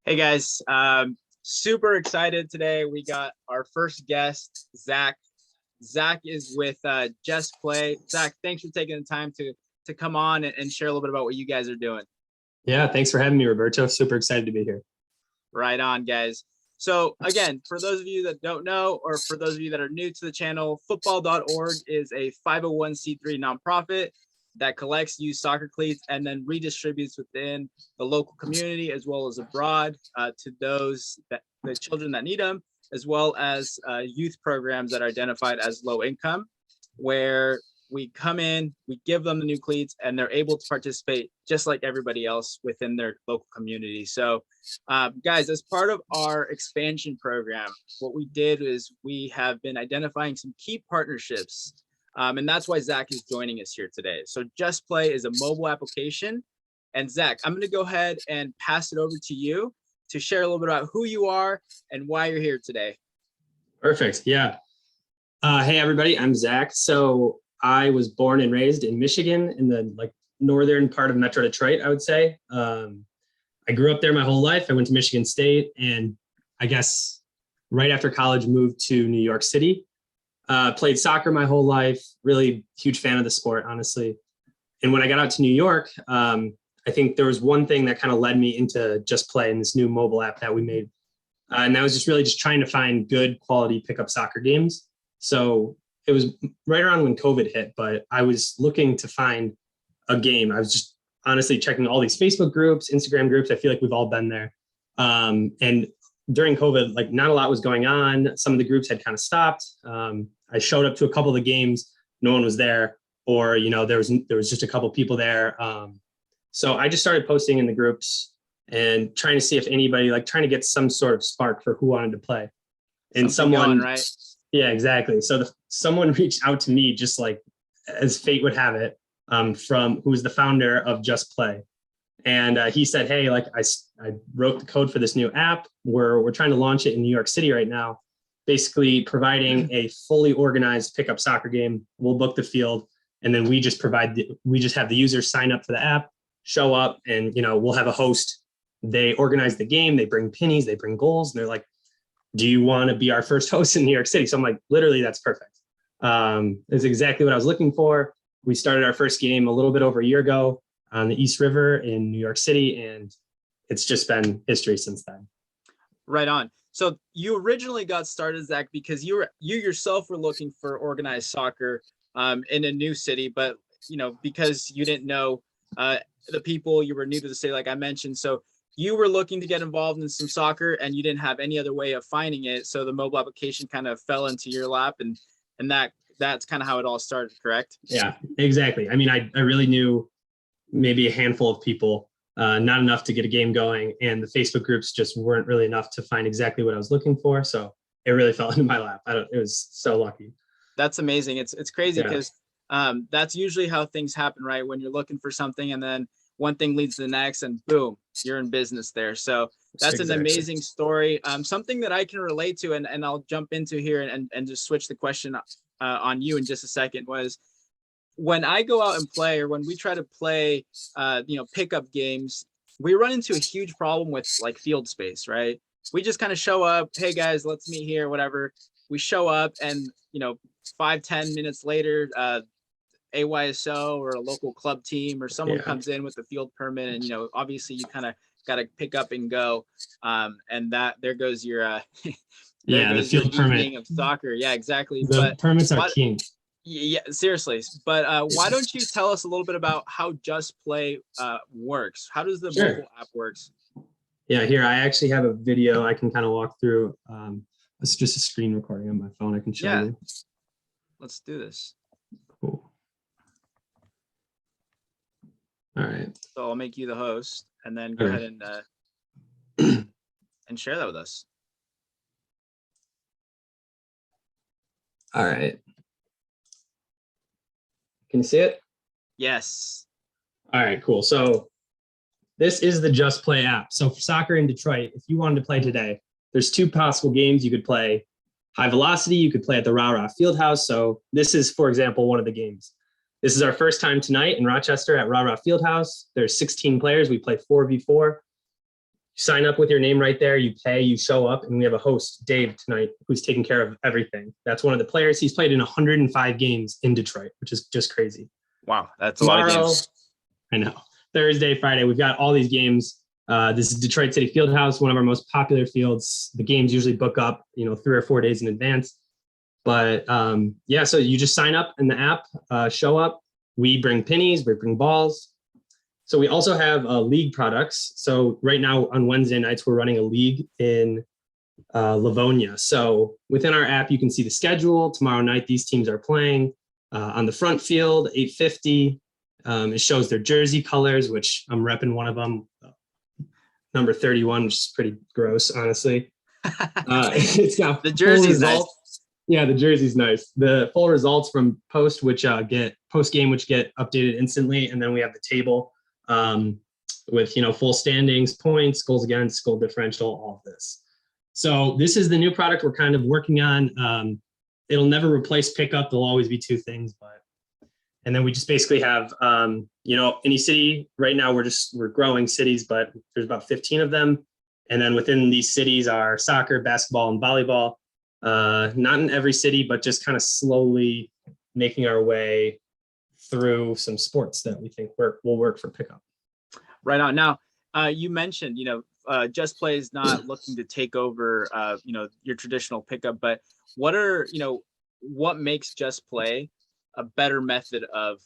Hey guys, super excited today. We got our first guest, Zach. Zach is with Just Play. Zach, thanks for taking the time to come on and share a little bit about what you guys are doing. Yeah, thanks for having me, Roberto. Super excited to be here. Right on, guys. So again, for those of you that don't know, or for those of you that are new to the channel, Futbl.org is a 501c3 nonprofit that collects used soccer cleats and then redistributes within the local community as well as abroad to those the children that need them, as well as youth programs that are identified as low income, where we come in, we give them the new cleats, and they're able to participate just like everybody else within their local community. So guys, as part of our expansion program, what we did is we have been identifying some key partnerships. And that's why Zach is joining us here today. So Just Play is a mobile application. And Zach, I'm going to go ahead and pass it over to you to share a little bit about who you are and why you're here today. Perfect. Yeah. Hey, everybody. I'm Zach. So I was born and raised in Michigan in the northern part of Metro Detroit, I would say. I grew up there my whole life. I went to Michigan State, and I guess right after college moved to New York City. Played soccer my whole life, really huge fan of the sport, honestly. And when I got out to New York, I think there was one thing that kind of led me into Just Play and this new mobile app that we made. And that was just trying to find good quality pickup soccer games. So it was right around when COVID hit, but I was looking to find a game. I was just honestly checking all these Facebook groups, Instagram groups. I feel like we've all been there. And during COVID, not a lot was going on. Some of the groups had kind of stopped. I showed up to a couple of the games, no one was there, or there was just a couple people there. So I just started posting in the groups and trying to see if anybody, trying to get some sort of spark for who wanted to play. And someone, right? Yeah, exactly. So someone reached out to me, just as fate would have it, from who was the founder of Just Play. And he said, hey, I wrote the code for this new app. We're trying to launch it in New York City right now, basically providing a fully organized pickup soccer game. We'll book the field, and then we just have the users sign up for the app, show up, and we'll have a host. They organize the game, they bring pennies, they bring goals, and they're like, do you want to be our first host in New York City? So I'm like, literally, that's perfect. It's exactly what I was looking for. We started our first game a little bit over a year ago on the East River in New York City, and it's just been history since then. Right on. So you originally got started, Zach, because you yourself were looking for organized soccer in a new city, but because you didn't know the people, you were new to the city, like I mentioned. So you were looking to get involved in some soccer, and you didn't have any other way of finding it. So the mobile application kind of fell into your lap, and that's kind of how it all started, correct? Yeah, exactly. I mean, I really knew maybe a handful of people, not enough to get a game going, and the Facebook groups just weren't really enough to find exactly what I was looking for. So it really fell into my lap. It was so lucky. That's amazing. It's crazy because that's usually how things happen, right? When you're looking for something, and then one thing leads to the next, and boom, you're in business there. So that's an amazing story. Something that I can relate to, and I'll jump into here and just switch the question on you in just a second, was when I go out and play, or when we try to play, pickup games, we run into a huge problem with field space, right? We just kind of show up, hey guys, let's meet here, whatever. We show up, and 5-10 minutes later, AYSO or a local club team or someone comes in with a field permit, and obviously you kind of got to pick up and go, and there goes your the field permit of soccer. Yeah, exactly. The permits are king. Yeah, seriously. But why don't you tell us a little bit about how Just Play works? How does the mobile app works? Yeah, here I actually have a video I can kind of walk through. It's just a screen recording on my phone. I can show you. Let's do this. Cool. All right. So I'll make you the host, and then go ahead and and share that with us. All right. Can you see it? Yes. All right, cool. So this is the Just Play app. So for soccer in Detroit, if you wanted to play today, there's two possible games you could play. High velocity, you could play at the Rah-Rah Fieldhouse. So this is, for example, one of the games. This is our first time tonight in Rochester at Rah-Rah Fieldhouse. There's 16 players. We play 4v4. sign up with your name right there. You pay, you show up, and we have a host, Dave, tonight, who's taking care of everything. That's one of the players. He's played in 105 games in Detroit, which is just crazy. Wow, that's Tomorrow, a lot of games. I know. Thursday, Friday, we've got all these games. This is Detroit City Fieldhouse, one of our most popular fields. The games usually book up, 3 or 4 days in advance. But yeah, so you just sign up in the app, show up. We bring pennies, we bring balls. So we also have league products. So right now on Wednesday nights, we're running a league in Livonia. So within our app, you can see the schedule. Tomorrow night, these teams are playing on the front field, 8:50. It shows their jersey colors, which I'm repping one of them, number 31, which is pretty gross, honestly. It's got the jersey's nice. Yeah, the jersey's nice. The full results from post game, which get updated instantly, and then we have the table with full standings, points, goals against, goal differential, all of this. So this is the new product we're kind of working on. It'll never replace pickup. There'll always be two things, and then we just basically have any city. Right now we're growing cities, but there's about 15 of them, and then within these cities are soccer, basketball, and volleyball. Not in every city, but just kind of slowly making our way through some sports that we think will work for pickup. Right on. Now, you mentioned, Just Play is not looking to take over, your traditional pickup, but what makes Just Play a better method of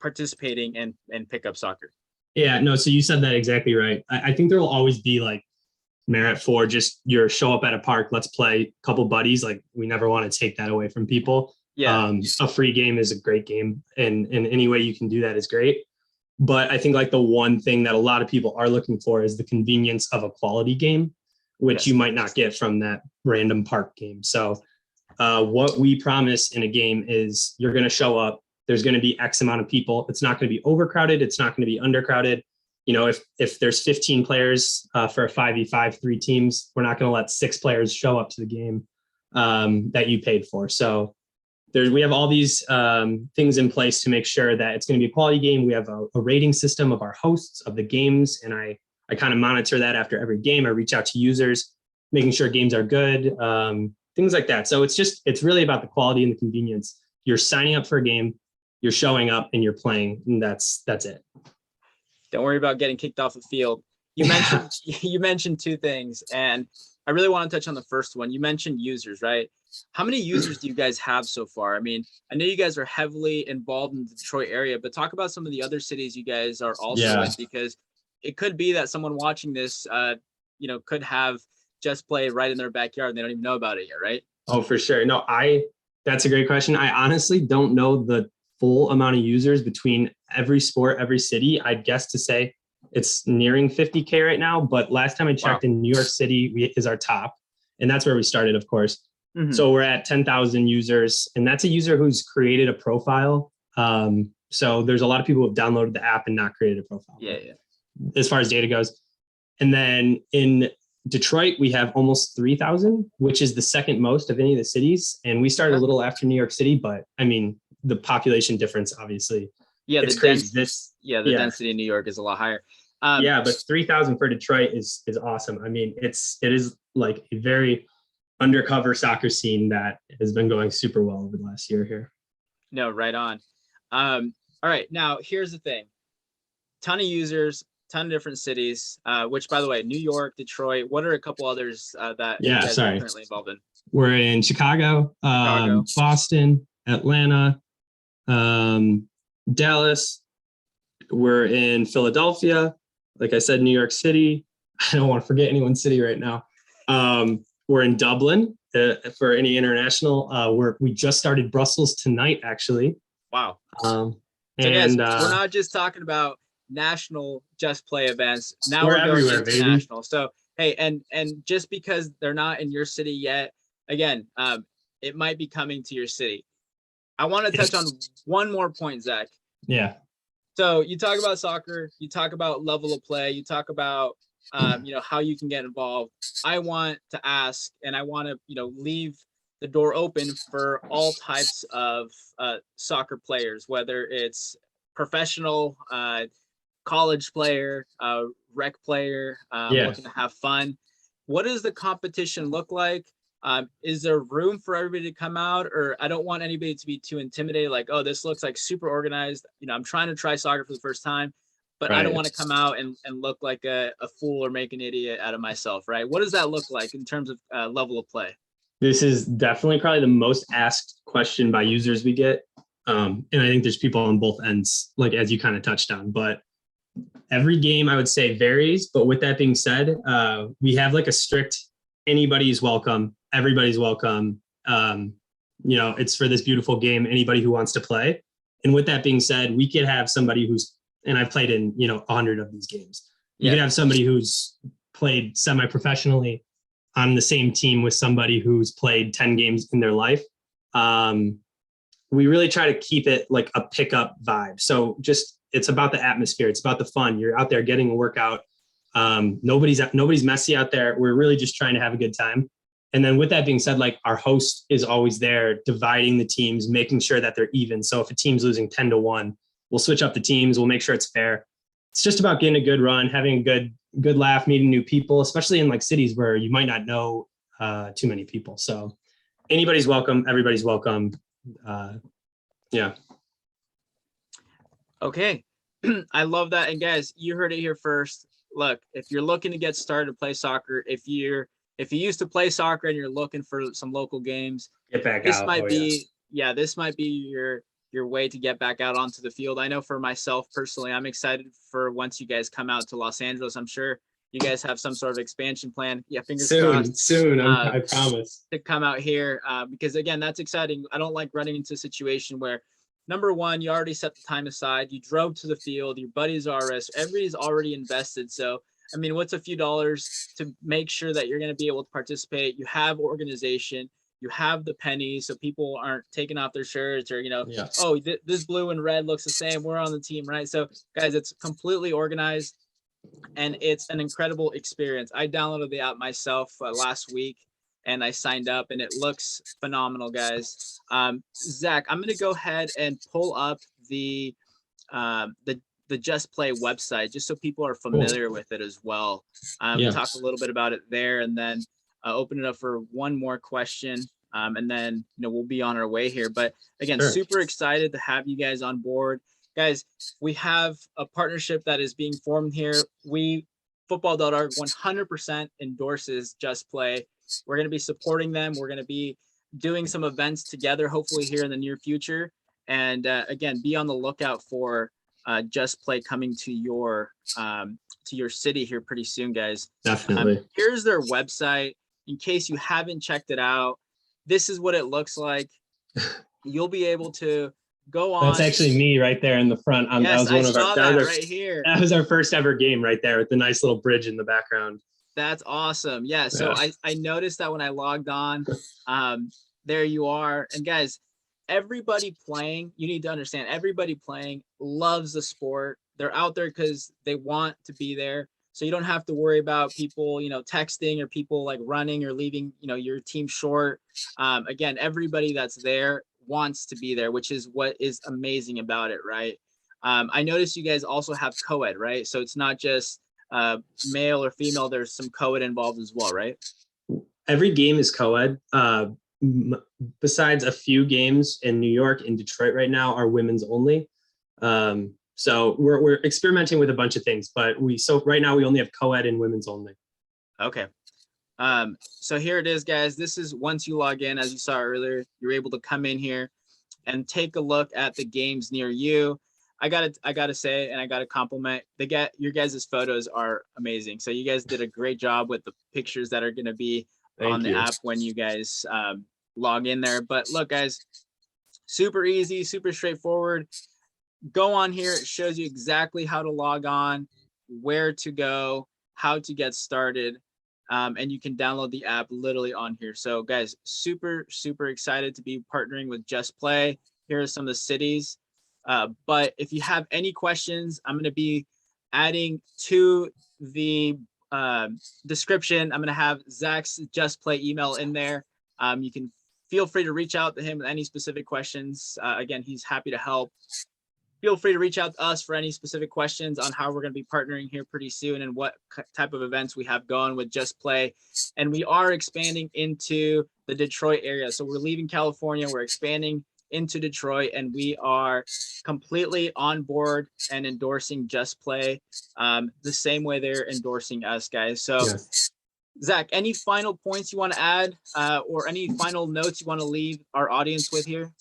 participating in pickup soccer? Yeah, no, so you said that exactly right. I think there will always be like merit for just your show up at a park, let's play a couple buddies. Like we never want to take that away from people. Yeah. A free game is a great game, and in any way you can do that is great. But I think like the one thing that a lot of people are looking for is the convenience of a quality game, which you might not get from that random park game. So what we promise in a game is you're going to show up. There's going to be X amount of people. It's not going to be overcrowded. It's not going to be undercrowded. If there's 15 players for a 5v5, 3 teams, we're not going to let 6 players show up to the game that you paid for. So we have all these things in place to make sure that it's going to be a quality game. We have a rating system of our hosts of the games, and I kind of monitor that after every game. I reach out to users, making sure games are good, things like that. So it's really about the quality and the convenience. You're signing up for a game, you're showing up, and you're playing, and that's it. Don't worry about getting kicked off the field. You mentioned 2 things, and I really want to touch on the first one. You mentioned users, right? How many users do you guys have so far? I mean, I know you guys are heavily involved in the Detroit area, but talk about some of the other cities you guys are also in, because it could be that someone watching this, could have Just Play right in their backyard and they don't even know about it yet, right? Oh, for sure. No, that's a great question. I honestly don't know the full amount of users between every sport, every city. I'd guess to say it's nearing 50K right now, but last time I checked, in New York City is our top, and that's where we started, of course. Mm-hmm. So we're at 10,000 users, and that's a user who's created a profile. So there's a lot of people who have downloaded the app and not created a profile. Yeah. As far as data goes. And then in Detroit, we have almost 3,000, which is the second most of any of the cities. And we started a little after New York City, but I mean, the population difference, obviously. Yeah, the density in New York is a lot higher. But 3,000 for Detroit is awesome. I mean, it is like a very undercover soccer scene that has been going super well over the last year here. No, right on. All right, now here's the thing. Ton of users, ton of different cities, which, by the way, New York, Detroit, what are a couple others that you guys are currently involved in? We're in Chicago. Boston, Atlanta, Dallas. We're in Philadelphia. Like I said, New York City. I don't want to forget anyone's city right now. We're in Dublin for any international. We just started Brussels tonight, actually. Wow. So guys, we're not just talking about national Just Play events. Now we're going international. Baby. So, hey, and just because they're not in your city yet, again, it might be coming to your city. I want to touch on one more point, Zach. Yeah. So you talk about soccer, you talk about level of play, you talk about how you can get involved. I want to ask, and I want to leave the door open for all types of soccer players, whether it's professional, college player, rec player, Yeah. looking to have fun. What does the competition look like? Is there room for everybody to come out? Or I don't want anybody to be too intimidated, like, oh, this looks like super organized. I'm trying to try soccer for the first time, but I don't want to come out and look like a fool or make an idiot out of myself, right? What does that look like in terms of level of play? This is definitely probably the most asked question by users we get. And I think there's people on both ends, like as you kind of touched on, but every game I would say varies. But with that being said, we have like a strict anybody's welcome, everybody's welcome. It's for this beautiful game, anybody who wants to play. And with that being said, we could have somebody and I've played in, 100 of these games. You could have somebody who's played semi-professionally on the same team with somebody who's played 10 games in their life. We really try to keep it like a pickup vibe. So it's about the atmosphere. It's about the fun. You're out there getting a workout. Nobody's messy out there. We're really just trying to have a good time. And then with that being said, like our host is always there dividing the teams, making sure that they're even. So if a team's losing 10-1, we'll switch up the teams. We'll make sure it's fair. It's just about getting a good run, having a good laugh, meeting new people, especially in like cities where you might not know too many people. So anybody's welcome. Everybody's welcome. Yeah. Okay. I love that. And guys, you heard it here first. Look, if you're looking to get started to play soccer, if you used to play soccer and you're looking for some local games, Get back this out. might be this might be your way to get back out onto the field. I know for myself personally, I'm excited for once you guys come out to Los Angeles. I'm sure you guys have some sort of expansion plan. Yeah, fingers crossed. Soon, I promise. To come out here because again, that's exciting. I don't like running into a situation where number one, you already set the time aside, you drove to the field, your buddies are everybody's already invested. So I mean, what's a few dollars to make sure that you're going to be able to participate? You have organization, you have the pennies, so people aren't taking off their shirts or oh, this blue and red looks the same, we're on the team, right? So guys, it's completely organized and it's an incredible experience. I downloaded the app myself last week and I signed up and it looks phenomenal, guys. Zach, I'm going to go ahead and pull up the Just Play website just so people are familiar with it as well. Talk a little bit about it there and then open it up for one more question. And then, we'll be on our way here. But again, super excited to have you guys on board. Guys, we have a partnership that is being formed here. Futbl.org 100% endorses Just Play. We're going to be supporting them. We're going to be doing some events together, hopefully here in the near future. And again, be on the lookout for Just Play coming to your city here pretty soon, guys. Definitely. Here's their website. In case you haven't checked it out, this is what it looks like. You'll be able to go on. That's actually me right there in the front. Yes, I saw that right here. That was our first ever game right there with the nice little bridge in the background. That's awesome. Yeah. So I noticed that when I logged on, there you are. And guys, everybody playing, you need to understand, everybody playing loves the sport. They're out there because they want to be there. So you don't have to worry about people, texting or people like running or leaving, your team short. Again, everybody that's there wants to be there, which is what is amazing about it, right? I noticed you guys also have co-ed, right? So it's not just male or female, there's some co-ed involved as well, right? Every game is co-ed. Besides a few games in New York and Detroit right now are women's only. So we're experimenting with a bunch of things, but right now we only have co-ed and women's only. Okay. So here it is, guys. This is once you log in, as you saw earlier, you're able to come in here and take a look at the games near you. I gotta say, and I gotta compliment your guys' photos are amazing. So you guys did a great job with the pictures that are going to be on the app when you guys log in there. But look, guys, super easy, super straightforward. Go on here. It shows you exactly how to log on, where to go, how to get started. And you can download the app literally on here. So guys, super, super excited to be partnering with Just Play. Here are some of the cities. But if you have any questions, I'm going to be adding to the description. I'm going to have Zach's Just Play email in there. You can feel free to reach out to him with any specific questions. Again, he's happy to help. feel free to reach out to us for any specific questions on how we're going to be partnering here pretty soon and what type of events we have going with Just Play. And we are expanding into the Detroit area. So we're leaving California, we're expanding into Detroit, and we are completely on board and endorsing Just Play the same way they're endorsing us, guys. So yes. Zach, any final points you want to add or any final notes you want to leave our audience with here?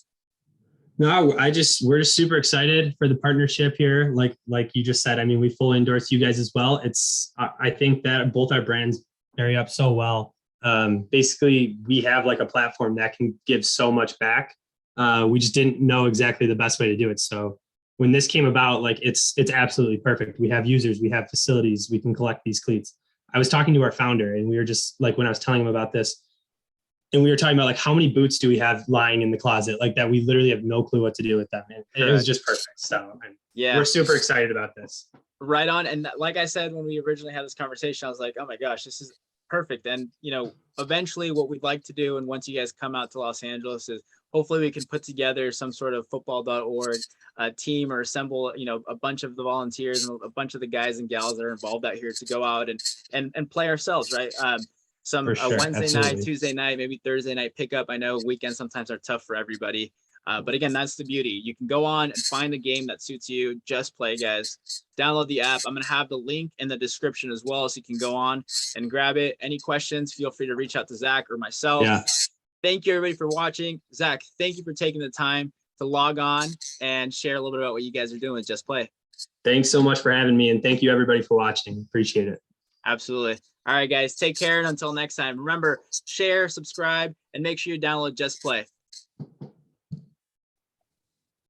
No, we're just super excited for the partnership here. Like you just said, I mean, we fully endorse you guys as well. I think that both our brands marry up so well. Basically, we have like a platform that can give so much back. We just didn't know exactly the best way to do it. So when this came about, like it's absolutely perfect. We have users, we have facilities, we can collect these cleats. I was talking to our founder, and we were just like, when I was telling him about this, and we were talking about like, how many boots do we have lying in the closet like that? We literally have no clue what to do with them. And it was just perfect. So yeah, we're super excited about this. Right on. And like I said, when we originally had this conversation, I was like, oh my gosh, this is perfect. And, you know, eventually what we'd like to do, and once you guys come out to Los Angeles, is hopefully we can put together some sort of Futbl.org team or assemble, you know, a bunch of the volunteers and a bunch of the guys and gals that are involved out here to go out and play ourselves, right? Some sure, Wednesday absolutely. night, Tuesday night, maybe Thursday night pickup. I know weekends sometimes are tough for everybody. But again, that's the beauty. You can go on and find a game that suits you. Just Play, guys. Download the app. I'm going to have the link in the description as well, so you can go on and grab it. Any questions, feel free to reach out to Zach or myself. Yeah. Thank you, everybody, for watching. Zach, thank you for taking the time to log on and share a little bit about what you guys are doing with Just Play. Thanks so much for having me, and thank you, everybody, for watching. Appreciate it. Absolutely. All right, guys, take care. And until next time, remember, share, subscribe, and make sure you download Just Play.